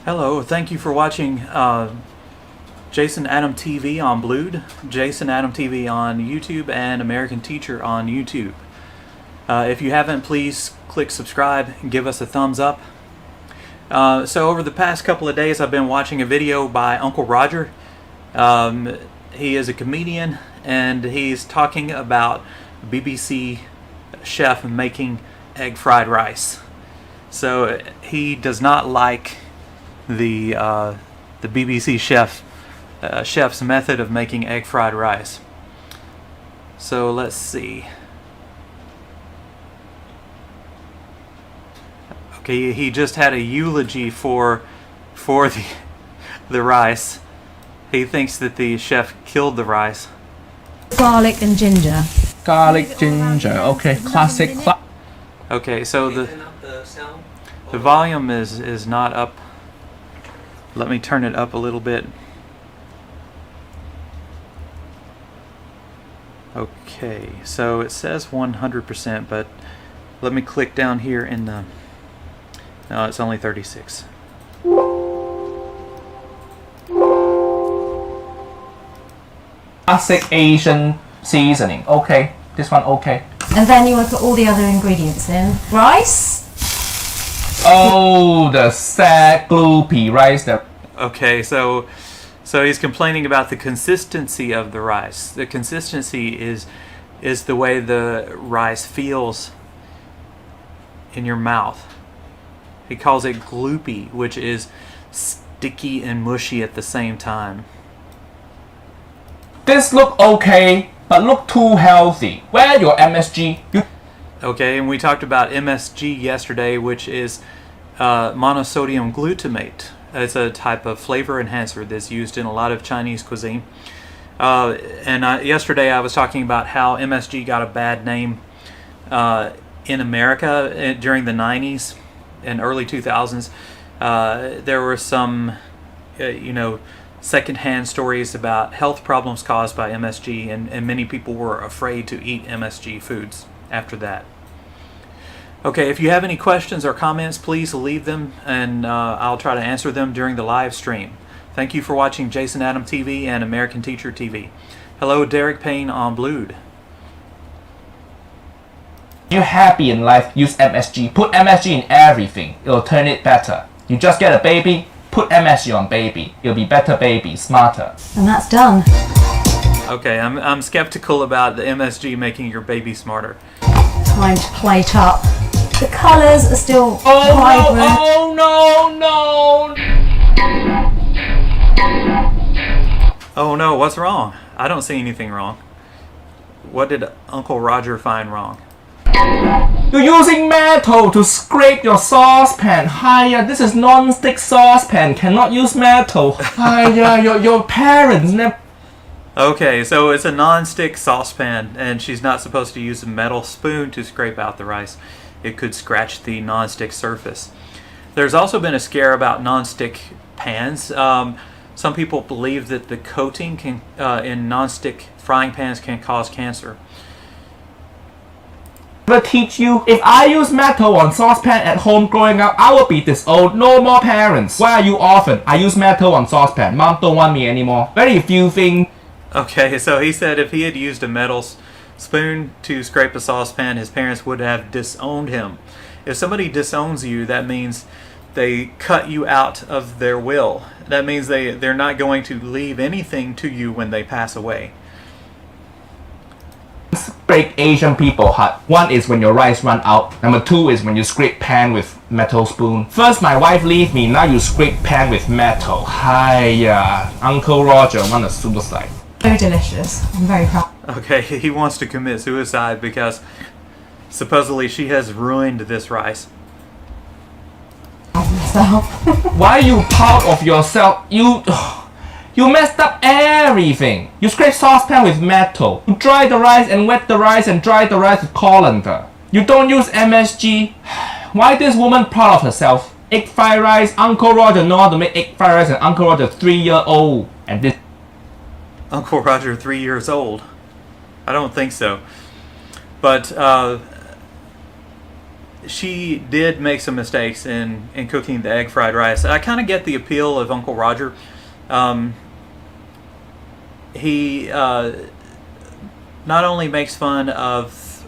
Hello, thank you for watching Jason Adam TV on Blued, Jason Adam TV on YouTube, and American Teacher on YouTube. If you haven't, please click subscribe and give us a thumbs up. So over the past couple of days I've been watching a video by Uncle Roger. He is a comedian and he's talking about BBC chef making egg fried rice. So he does not like the BBC chef's method of making egg fried rice. So let's see. Okay, he just had a eulogy for the rice. He thinks that the chef killed the rice. Garlic and ginger. Garlic, ginger. Okay, classic. Okay, so the volume is not up. Let me turn it up a little bit. Okay, so it says 100%, but let me click down here in the... No, it's only 36. Classic Asian seasoning. Okay, this one okay. And then you want to put all the other ingredients in. Rice. Oh, the sad gloopy rice. Okay, so he's complaining about the consistency of the rice. The consistency is the way the rice feels in your mouth. He calls it gloopy, which is sticky and mushy at the same time. This look okay, but look too healthy. Where your MSG? Okay, and we talked about MSG yesterday, which is monosodium glutamate. It's a type of flavor enhancer that's used in a lot of Chinese cuisine. Yesterday I was talking about how MSG got a bad name in America during the 90s and early 2000s. There were some, secondhand stories about health problems caused by MSG, and many people were afraid to eat MSG foods after that. Okay, if you have any questions or comments, please leave them, and I'll try to answer them during the live stream. Thank you for watching Jason Adam TV and American Teacher TV. Hello, Derek Payne on Blued. You're happy in life, use MSG. Put MSG in everything. It'll turn it better. You just get a baby, put MSG on baby. It'll be better baby, smarter. And that's done. Okay, I'm skeptical about the MSG making your baby smarter. Time to plate up. The colours are still vibrant. Oh no, what's wrong? I don't see anything wrong. What did Uncle Roger find wrong? You're using metal to scrape your saucepan. Hiya, this is non-stick saucepan. Cannot use metal. Hiya, your parents never... Okay, so it's a non-stick saucepan, and she's not supposed to use a metal spoon to scrape out the rice. It could scratch the non-stick surface. There's also been a scare about non-stick pans. Some people believe that the coating in non-stick frying pans can cause cancer. Teach you. If I use metal on saucepan at home growing up, I will be this old. No more parents. Why are you orphan? I use metal on saucepan. Mom don't want me anymore. Very few things. Okay, so he said if he had used a metal spoon to scrape a saucepan, his parents would have disowned him. If somebody disowns you, that means they cut you out of their will. That means they're not going to leave anything to you when they pass away. Break Asian people heart. One is when your rice run out. Number two is when you scrape pan with metal spoon. First my wife leave me, now you scrape pan with metal. Hiya, Uncle Roger want a suicide. Very delicious. I'm very proud. Okay, he wants to commit suicide because supposedly she has ruined this rice. Why are you proud of yourself? You messed up everything. You scrape saucepan with metal. You dry the rice and wet the rice and dry the rice with colander. You don't use MSG. Why this woman proud of herself? Egg fried rice. Uncle Roger know how to make egg fried rice, and Uncle Roger 3-year-old. And this Uncle Roger 3 years old? I don't think so. But she did make some mistakes in cooking the egg fried rice. I kind of get the appeal of Uncle Roger. He not only makes fun of,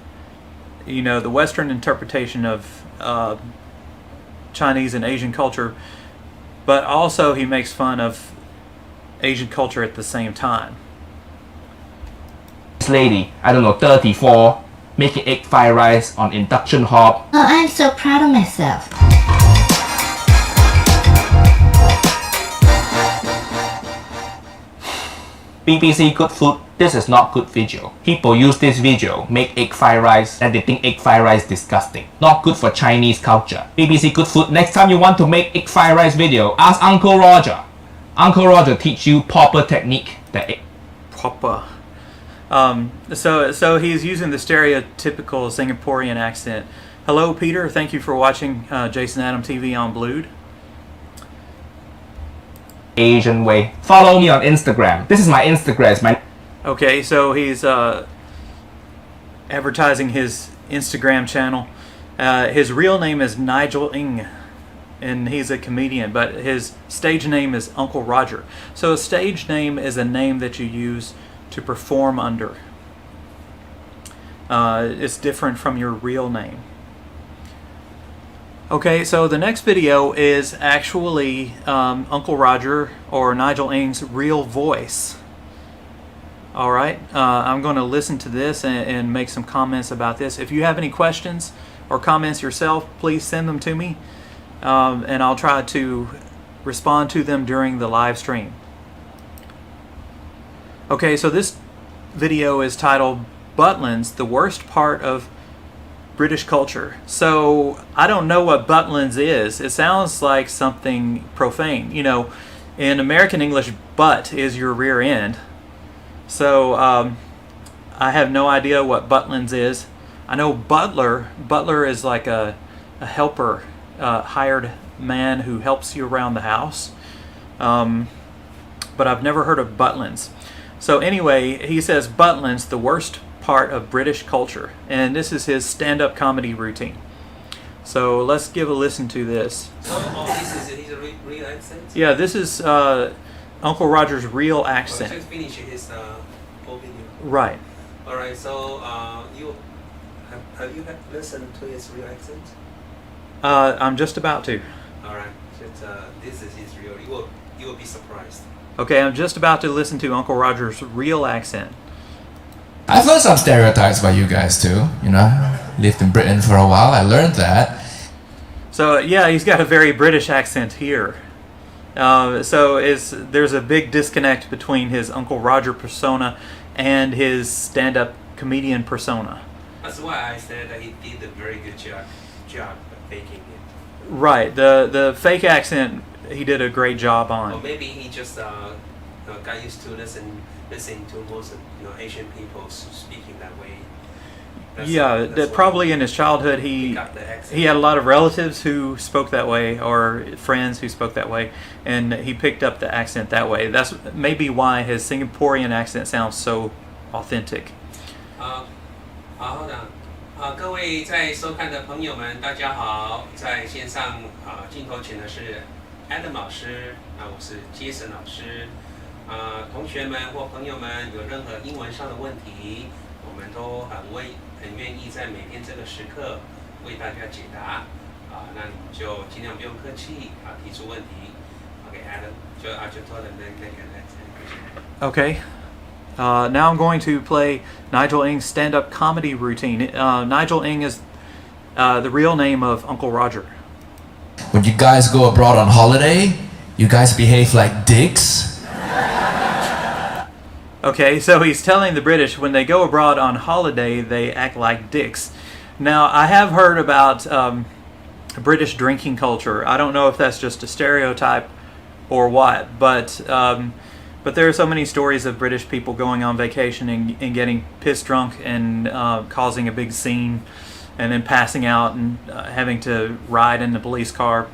you know, the Western interpretation of Chinese and Asian culture, but also he makes fun of Asian culture at the same time. This lady, I don't know, 34, making egg fried rice on induction hob. Oh, I'm so proud of myself. BBC Good Food, this is not good video. People use this video, make egg fried rice, and they think egg fried rice disgusting. Not good for Chinese culture. BBC Good Food, next time you want to make egg fried rice video, ask Uncle Roger. Uncle Roger teach you proper technique. Proper. So he's using the stereotypical Singaporean accent. Hello, Peter. Thank you for watching Jason Adam TV on Blued. Asian way. Follow me on Instagram. This is my Instagram. Okay, so he's advertising his Instagram channel. His real name is Nigel Ng, and he's a comedian, but his stage name is Uncle Roger. So a stage name is a name that you use to perform under. It's different from your real name. Okay, so the next video is actually Uncle Roger or Nigel Ng's real voice. Alright, I'm going to listen to this and make some comments about this. If you have any questions or comments yourself, please send them to me, and I'll try to respond to them during the live stream. Okay, so this video is titled Butlins, the Worst Part of British Culture. So I don't know what butlins is. It sounds like something profane. You know, in American English, butt is your rear end. So I have no idea what butlins is. I know butler. Butler is like a helper, hired man who helps you around the house. But I've never heard of butlins. So anyway, he says butlins, the worst part of British culture, and this is his stand-up comedy routine. So let's give a listen to this. This is his real accent? Yeah, this is Uncle Roger's real accent. Just finish his whole video. Right. Alright, so you have you listened to his real accent? I'm just about to. Alright, this is his real. You will be surprised. Okay, I'm just about to listen to Uncle Roger's real accent. I've heard some stereotypes about you guys too, you know. Lived in Britain for a while, I learned that. So yeah, he's got a very British accent here. So there's a big disconnect between his Uncle Roger persona and his stand-up comedian persona. That's why I said that he did a very good job of faking it. Right, the fake accent he did a great job on. Or maybe he just got used to listening to most of Asian people speaking that way. That probably in his childhood he had a lot of relatives who spoke that way, or friends who spoke that way, and he picked up the accent that way. That's maybe why his Singaporean accent sounds so authentic. 好的，各位在收看的朋友们，大家好，在线上镜头前的是 Adam 老师，我是 Jason 老师。同学们或朋友们有任何英文上的问题，我们都很愿意在每天这个时刻为大家解答。那你们就尽量不用客气提出问题。Okay, Adam, 就做的那个。Okay. Now I'm going to play Nigel Ng's stand-up comedy routine. Nigel Ng is the real name of Uncle Roger. When you guys go abroad on holiday, you guys behave like dicks. Okay, so he's telling the British when they go abroad on holiday, they act like dicks. Now, I have heard about British drinking culture. I don't know if that's just a stereotype or what, but there are so many stories of British people going on vacation and getting pissed drunk and causing a big scene and then passing out and having to ride in the police car.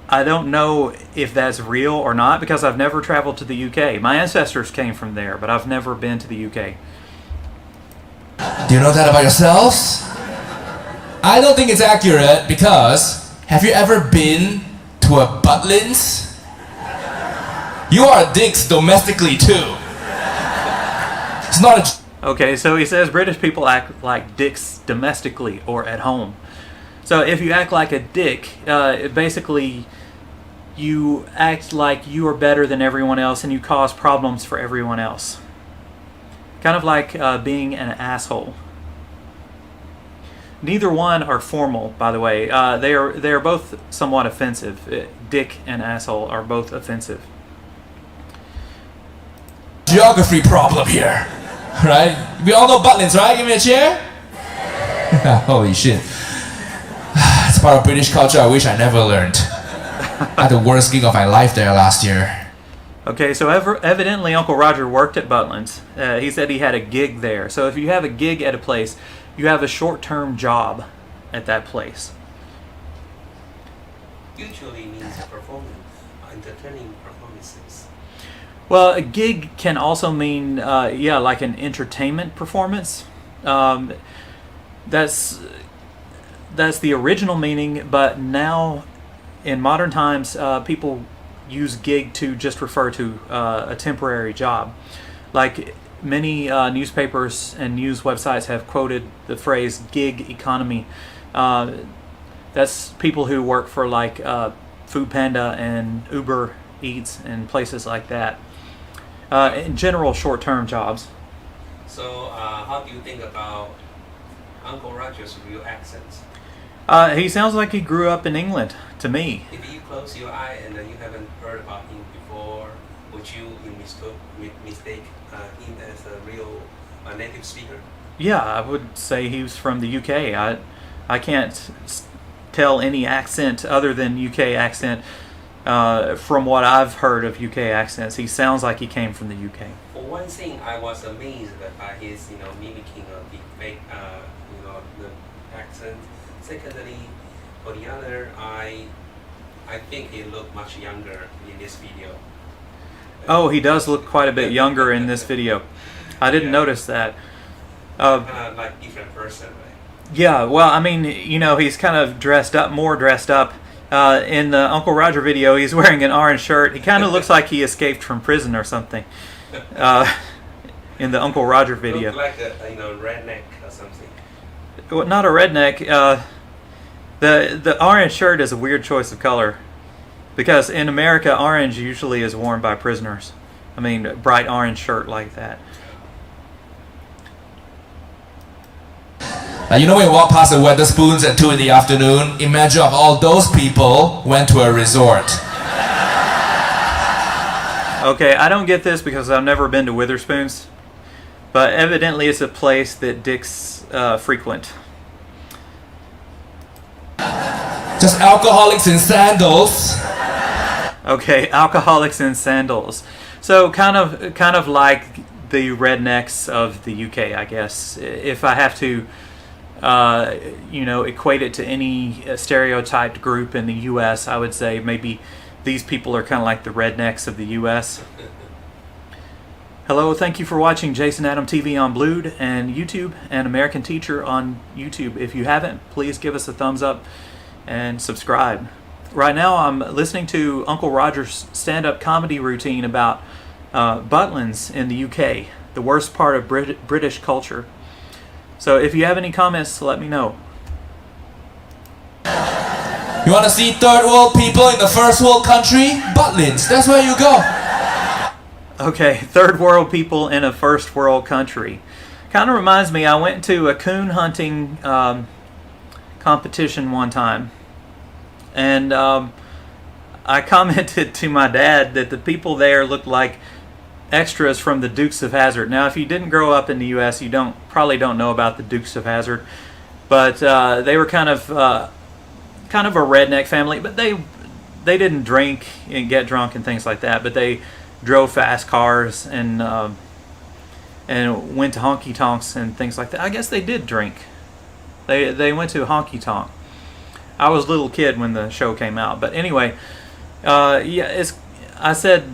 I don't know if that's real or not because I've never traveled to the UK. My ancestors came from there, but I've never been to the UK. Do you know that about yourselves? I don't think it's accurate because have you ever been to a Butlins? You are dicks domestically too. It's not a... Okay, so he says British people act like dicks domestically or at home. So if you act like a dick, basically you act like you are better than everyone else and you cause problems for everyone else. Kind of like being an asshole. Neither one are formal, by the way. They are both somewhat offensive. Dick and asshole are both offensive. Geography problem here, right? We all know Butlins, right? Give me a chair. Holy shit. It's part of British culture I wish I never learned. I had the worst gig of my life there last year. Okay, so evidently Uncle Roger worked at Butlins. He said he had a gig there. So if you have a gig at a place, you have a short-term job at that place. Usually means performance, entertaining performances. Well, a gig can also mean, like an entertainment performance. That's the original meaning, but now in modern times, people use gig to just refer to a temporary job. Like many newspapers and news websites have quoted the phrase gig economy. That's people who work for like Food Panda and Uber Eats and places like that. In general, short-term jobs. So, how do you think about Uncle Roger's real accent? He sounds like he grew up in England, to me. If you close your eye and you haven't heard about him before, would you mistake him as a real native speaker? Yeah, I would say he was from the UK. I can't tell any accent other than UK accent from what I've heard of UK accents. He sounds like he came from the UK. For one thing, I was amazed by his, mimicking of the fake, the accent. Secondly, for the other, I think he looked much younger in this video. Oh, he does look quite a bit younger in this video. I didn't notice that. Like different person, right? Yeah, well, I mean, he's kind of more dressed up. In the Uncle Roger video, he's wearing an orange shirt. He kind of looks like he escaped from prison or something. In the Uncle Roger video. Look like a redneck or something. Well, not a redneck. The orange shirt is a weird choice of color. Because in America, orange usually is worn by prisoners. I mean, a bright orange shirt like that. Now, when you walk past the Weatherspoons at 2 in the afternoon, imagine if all those people went to a resort. Okay, I don't get this because I've never been to Witherspoons. But evidently it's a place that dicks frequent. Just alcoholics in sandals. Okay, alcoholics in sandals. So kind of like the rednecks of the UK, I guess. If I have to, equate it to any stereotyped group in the U.S., I would say maybe these people are kind of like the rednecks of the U.S. Hello, thank you for watching Jason Adam TV on Blued and YouTube and American Teacher on YouTube. If you haven't, please give us a thumbs up and subscribe. Right now I'm listening to Uncle Roger's stand-up comedy routine about Butlins in the UK, the worst part of British culture. So if you have any comments, let me know. You want to see third world people in the first world country? Butlins, that's where you go. Okay, third world people in a first world country. Kind of reminds me, I went to a coon hunting competition one time. And I commented to my dad that the people there looked like extras from the Dukes of Hazzard. Now, if you didn't grow up in the U.S., you probably don't know about the Dukes of Hazzard. But they were kind of a redneck family. But they didn't drink and get drunk and things like that. But they drove fast cars and went to honky tonks and things like that. I guess they did drink. They went to honky tonk. I was a little kid when the show came out, but anyway, I said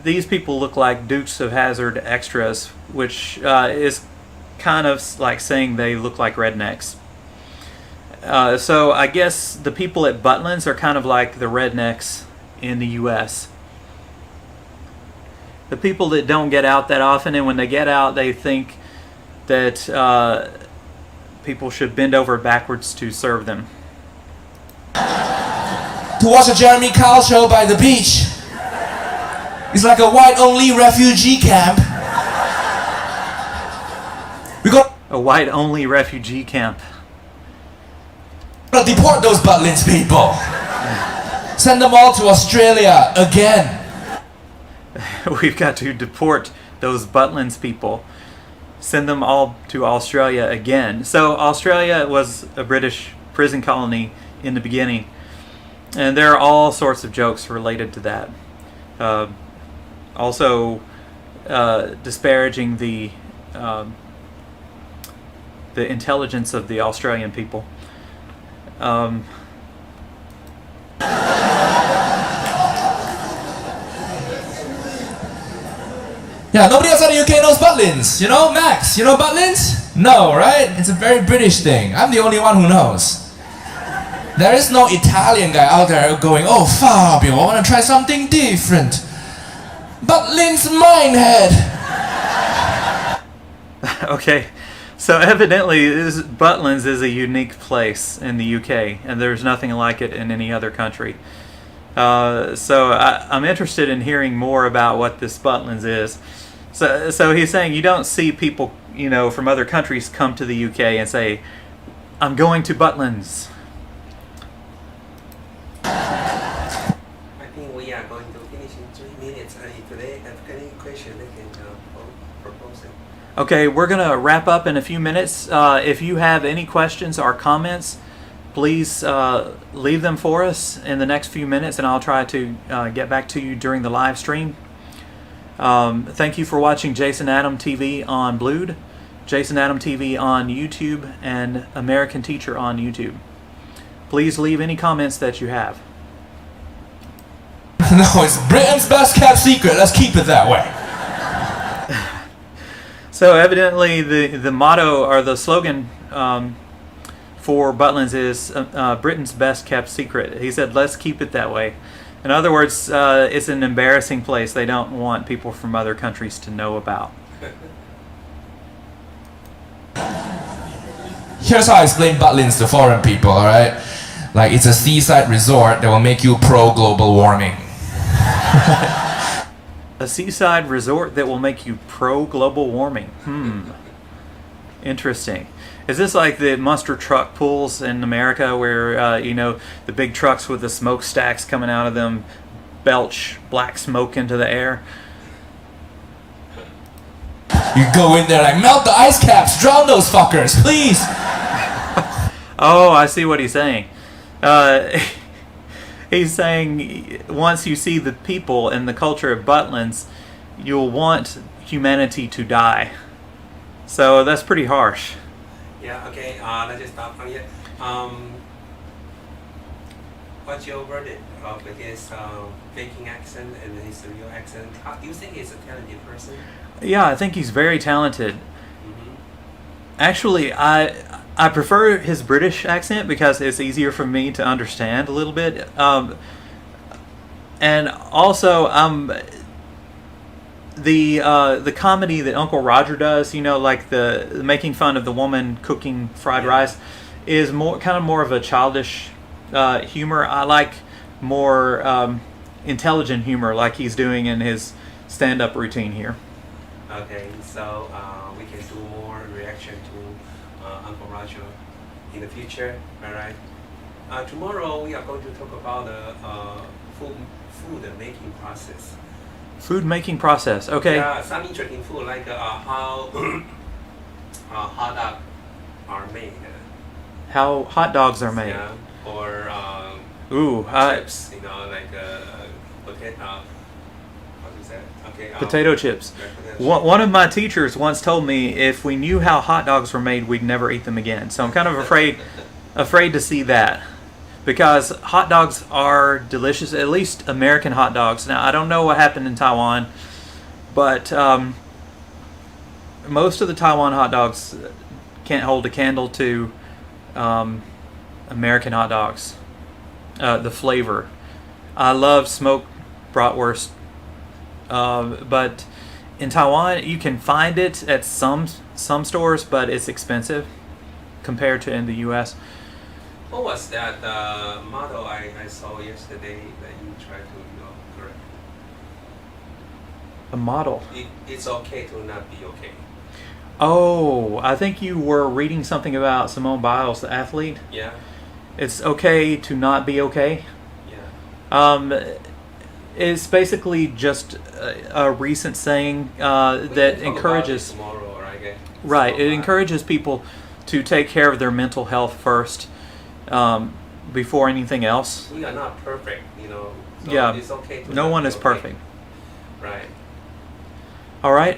these people look like Dukes of Hazzard extras, which is kind of like saying they look like rednecks. So I guess the people at Butlins are kind of like the rednecks in the U.S. The people that don't get out that often, and when they get out, they think that people should bend over backwards to serve them. To watch a Jeremy Kyle show by the beach. It's like a white-only refugee camp. We got A white-only refugee camp. to deport those Butlins people. Send them all to Australia again. We've got to deport those Butlins people. Send them all to Australia again. So Australia was a British prison colony in the beginning. And there are all sorts of jokes related to that. Also disparaging the intelligence of the Australian people. Yeah, nobody outside the UK knows Butlins. You know, Max, you know Butlins? No, right? It's a very British thing. I'm the only one who knows. There is no Italian guy out there going, oh, Fabio, I want to try something different. Butlins Minehead. Okay, so evidently Butlins is a unique place in the UK, and there's nothing like it in any other country. So I'm interested in hearing more about what this Butlins is. So he's saying you don't see people, you know, from other countries come to the UK and say, I'm going to Butlins. I think we are going to finish in 3 minutes. If they have any question, they can propose it. Okay, we're going to wrap up in a few minutes. If you have any questions or comments, please leave them for us in the next few minutes, and I'll try to get back to you during the live stream. Thank you for watching Jason Adam TV on Blued, Jason Adam TV on YouTube, and American Teacher on YouTube. Please leave any comments that you have. No, it's Britain's best kept secret. Let's keep it that way. So evidently the motto or the slogan for Butlins is Britain's best kept secret. He said, let's keep it that way. In other words, it's an embarrassing place they don't want people from other countries to know about. Here's how I explain Butlins to foreign people, alright? Like, it's a seaside resort that will make you pro-global warming. A seaside resort that will make you pro-global warming. Interesting. Is this like the monster truck pools in America where, you know, the big trucks with the smokestacks coming out of them belch black smoke into the air? You go in there like, melt the ice caps, drown those fuckers, please! Oh, I see what he's saying. He's saying once you see the people and the culture of Butlins, you'll want humanity to die. So that's pretty harsh. Yeah, okay, let's just stop from here. What's your verdict of his faking accent and his real accent? How do you think he's a talented person? Yeah, I think he's very talented. Mm-hmm. Actually, I prefer his British accent because it's easier for me to understand a little bit. And also, the comedy that Uncle Roger does, you know, like the making fun of the woman cooking fried rice, is more of a childish humor. I like more intelligent humor, like he's doing in his stand-up routine here. Okay, so we can do more reaction to Uncle Roger in the future. All right. Tomorrow we are going to talk about the food making process. Food making process. Okay. Yeah, some interesting food like how hot dogs are made. How hot dogs are made. Yeah, or chips. You know, like potato. What is that? Okay. Potato chips. Yeah, potato chips. One of my teachers once told me if we knew how hot dogs were made, we'd never eat them again. So I'm kind of afraid to see that, because hot dogs are delicious. At least American hot dogs. Now I don't know what happened in Taiwan, but most of the Taiwan hot dogs can't hold a candle to American hot dogs. The flavor. I love smoked bratwurst, but in Taiwan you can find it at some stores, but it's expensive compared to in the U.S. What was that model I saw yesterday that you tried to correct? A model. It's okay to not be okay. Oh, I think you were reading something about Simone Biles, the athlete. Yeah. It's okay to not be okay. Yeah. It's basically just a recent saying that encourages. Tomorrow, right? Right. It encourages people to take care of their mental health first before anything else. We are not perfect, So Yeah. It's okay to No not one be is okay. perfect. Right. All right.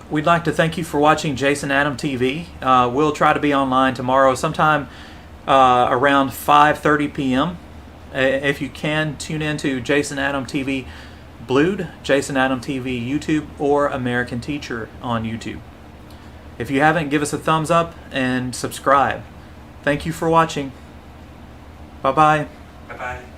We'd like to thank you for watching Jason Adam TV. We'll try to be online tomorrow sometime around 5:30 p.m. If you can, tune in to Jason Adam TV Blued, Jason Adam TV YouTube, or American Teacher on YouTube. If you haven't, give us a thumbs up and subscribe. Thank you for watching. Bye-bye. Bye-bye.